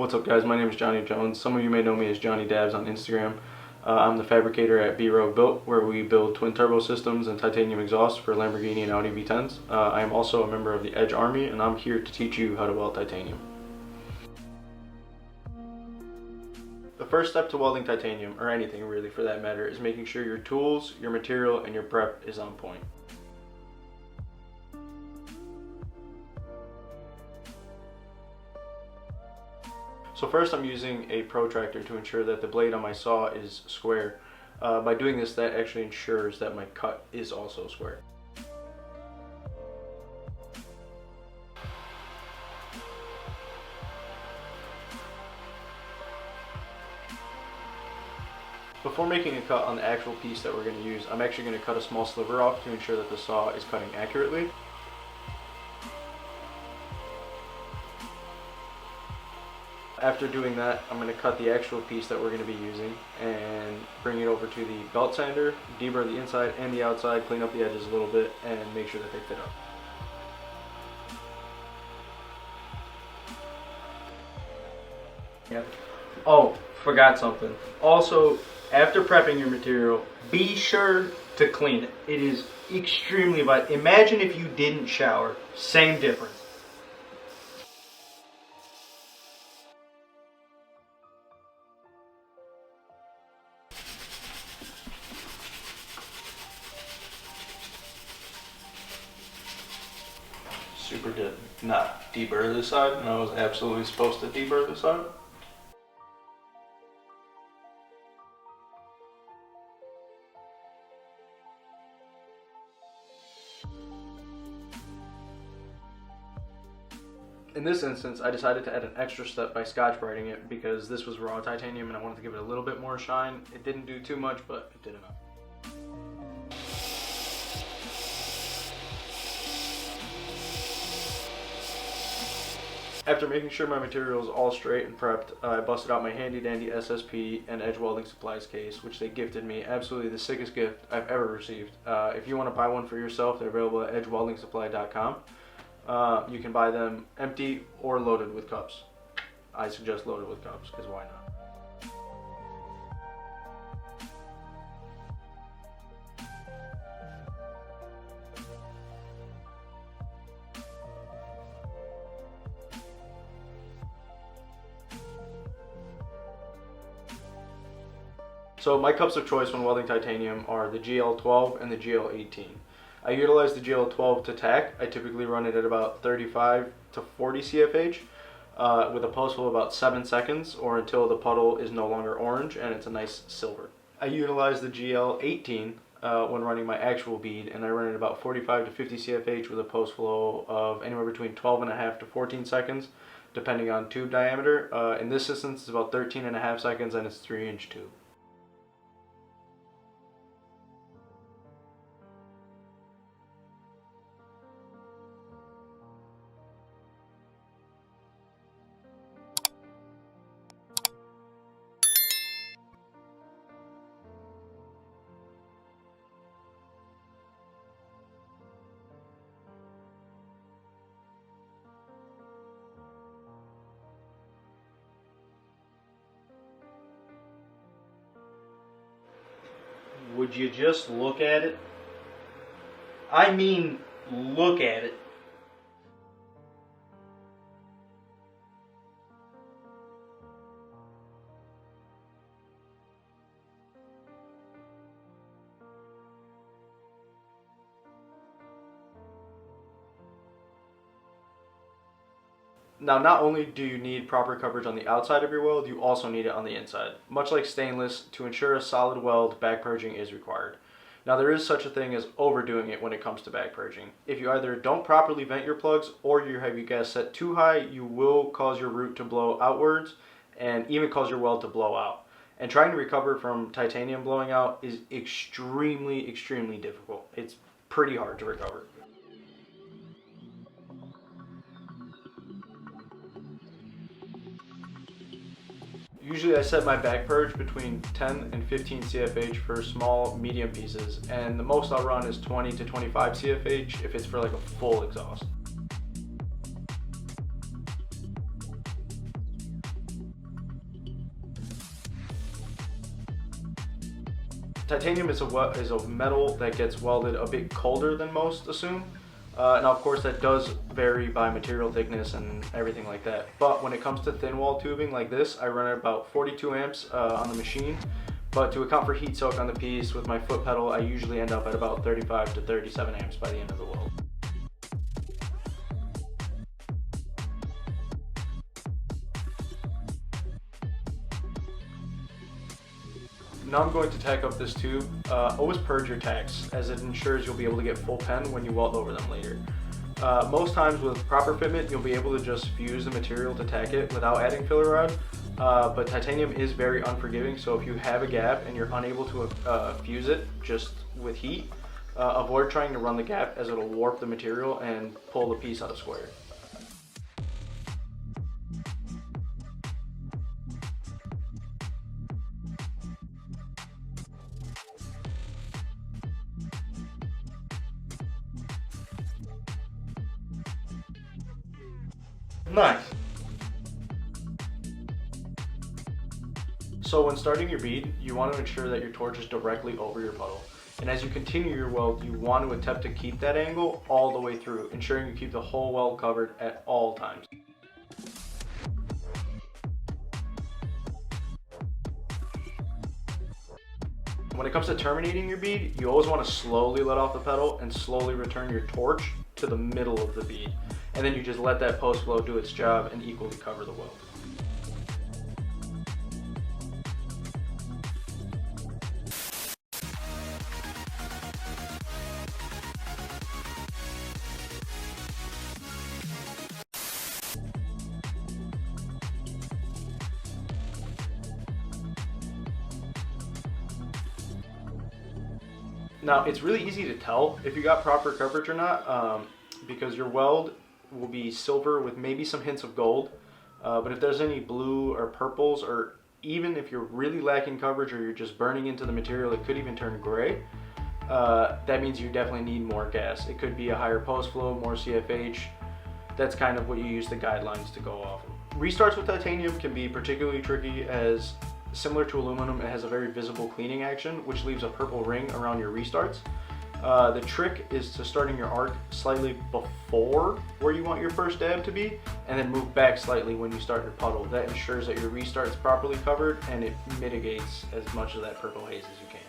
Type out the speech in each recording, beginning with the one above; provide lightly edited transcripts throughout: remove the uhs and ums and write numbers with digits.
What's up, guys? My name is Johnny Jones. Some of you may know me as Jonny Dabs on Instagram. I'm the fabricator at B-Row Built, where we build twin turbo systems and titanium exhaust for Lamborghini and Audi V10s. I am also a member of the Edge Army, and I'm here to teach you how to weld titanium. The first step to welding titanium, or anything really for that matter, is making sure your tools, your material, and your prep is on point. So first I'm using a protractor to ensure that the blade on my saw is square. By doing this, that actually ensures that my cut is also square. Before making a cut on the actual piece that we're going to use, I'm actually going to cut a small sliver off to ensure that the saw is cutting accurately. After doing that, I'm going to cut the actual piece that we're going to be using and bring it over to the belt sander, deburr the inside and the outside, clean up the edges a little bit, and make sure that they fit up. Yeah. Oh, forgot something. Also, after prepping your material, be sure to clean it. It is extremely vital. Imagine if you didn't shower. Same difference. Super did not deburr this side, and I was absolutely supposed to deburr this side. In this instance, I decided to add an extra step by scotch brightening it because this was raw titanium and I wanted to give it a little bit more shine. It didn't do too much, but it did enough. After making sure my material is all straight and prepped, I busted out my handy dandy SSP and Edge Welding Supplies case, which they gifted me. Absolutely the sickest gift I've ever received. If you want to buy one for yourself, they're available at edgeweldingsupply.com. You can buy them empty or loaded with cups. I suggest loaded with cups, because why not? So my cups of choice when welding titanium are the GL12 and the GL18. I utilize the GL12 to tack. I typically run it at about 35 to 40 CFH with a post flow of about 7 seconds or until the puddle is no longer orange and it's a nice silver. I utilize the GL18 when running my actual bead, and I run it at about 45 to 50 CFH with a post flow of anywhere between 12.5 to 14 seconds depending on tube diameter. In this instance it's about 13.5 seconds and it's 3-inch tube. Would you just look at it? I mean, look at it. Now, not only do you need proper coverage on the outside of your weld, you also need it on the inside. Much like stainless, to ensure a solid weld, back purging is required. Now, there is such a thing as overdoing it when it comes to back purging. If you either don't properly vent your plugs or you have your gas set too high, you will cause your root to blow outwards and even cause your weld to blow out. And trying to recover from titanium blowing out is extremely, extremely difficult. It's pretty hard to recover. Usually I set my back purge between 10 and 15 CFH for small, medium pieces, and the most I'll run is 20 to 25 CFH if it's for like a full exhaust. Titanium is a metal that gets welded a bit colder than most assume. Now of course that does vary by material thickness and everything like that. But when it comes to thin wall tubing like this, I run at about 42 amps on the machine. But to account for heat soak on the piece with my foot pedal, I usually end up at about 35 to 37 amps by the end of the weld. Now I'm going to tack up this tube. Always purge your tacks, as it ensures you'll be able to get full pen when you weld over them later. Most times with proper fitment, you'll be able to just fuse the material to tack it without adding filler rod. But titanium is very unforgiving, so if you have a gap and you're unable to fuse it just with heat, avoid trying to run the gap, as it'll warp the material and pull the piece out of square. Nice. So when starting your bead, you want to ensure that your torch is directly over your puddle. And as you continue your weld, you want to attempt to keep that angle all the way through, ensuring you keep the whole weld covered at all times. When it comes to terminating your bead, you always want to slowly let off the pedal and slowly return your torch to the middle of the bead. And then you just let that post flow do its job and equally cover the weld. Now, it's really easy to tell if you got proper coverage or not, because your weld will be silver with maybe some hints of gold. But if there's any blue or purples, or even if you're really lacking coverage or you're just burning into the material, it could even turn gray. That means you definitely need more gas. It could be a higher post flow, more CFH. That's kind of what you use the guidelines to go off of. Restarts with titanium can be particularly tricky, as similar to aluminum, it has a very visible cleaning action, which leaves a purple ring around your restarts. The trick is to starting your arc slightly before where you want your first dab to be, and then move back slightly when you start your puddle. That ensures that your restart is properly covered, and it mitigates as much of that purple haze as you can.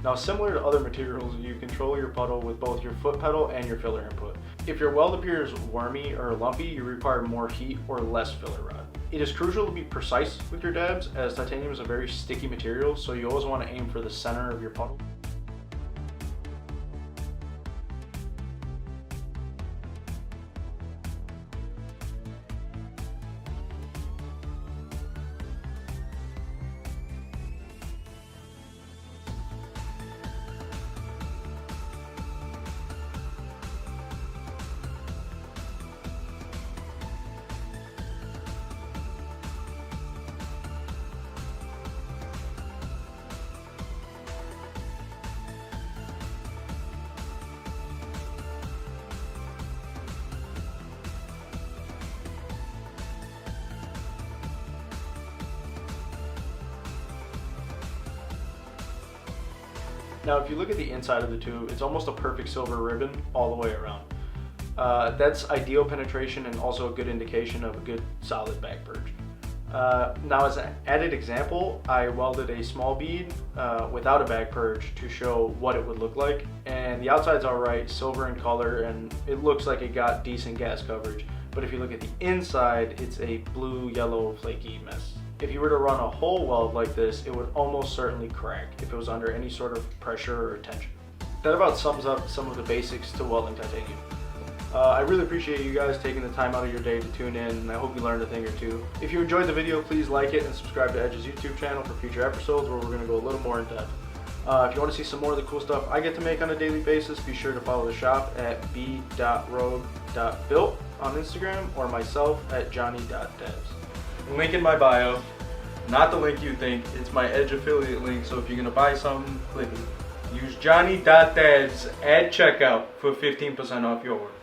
Now, similar to other materials, you control your puddle with both your foot pedal and your filler input. If your weld appears wormy or lumpy, you require more heat or less filler rod. It is crucial to be precise with your dabs, as titanium is a very sticky material, so you always want to aim for the center of your puddle. Now, if you look at the inside of the tube, it's almost a perfect silver ribbon all the way around. That's ideal penetration and also a good indication of a good solid back purge. Now, as an added example, I welded a small bead without a back purge to show what it would look like. And the outside's alright, silver in color, and it looks like it got decent gas coverage. But if you look at the inside, it's a blue, yellow, flaky mess. If you were to run a whole weld like this, it would almost certainly crack if it was under any sort of pressure or tension. That about sums up some of the basics to welding titanium. I really appreciate you guys taking the time out of your day to tune in, and I hope you learned a thing or two. If you enjoyed the video, please like it and subscribe to Edge's YouTube channel for future episodes where we're going to go a little more in depth. If you want to see some more of the cool stuff I get to make on a daily basis, be sure to follow the shop at b.road.built on Instagram or myself at Jonny.Dabs. Link in my bio. Not the link you think, it's my Edge affiliate link, so if you're going to buy something, click it. Use Jonny.Dabs at checkout for 15% off your order.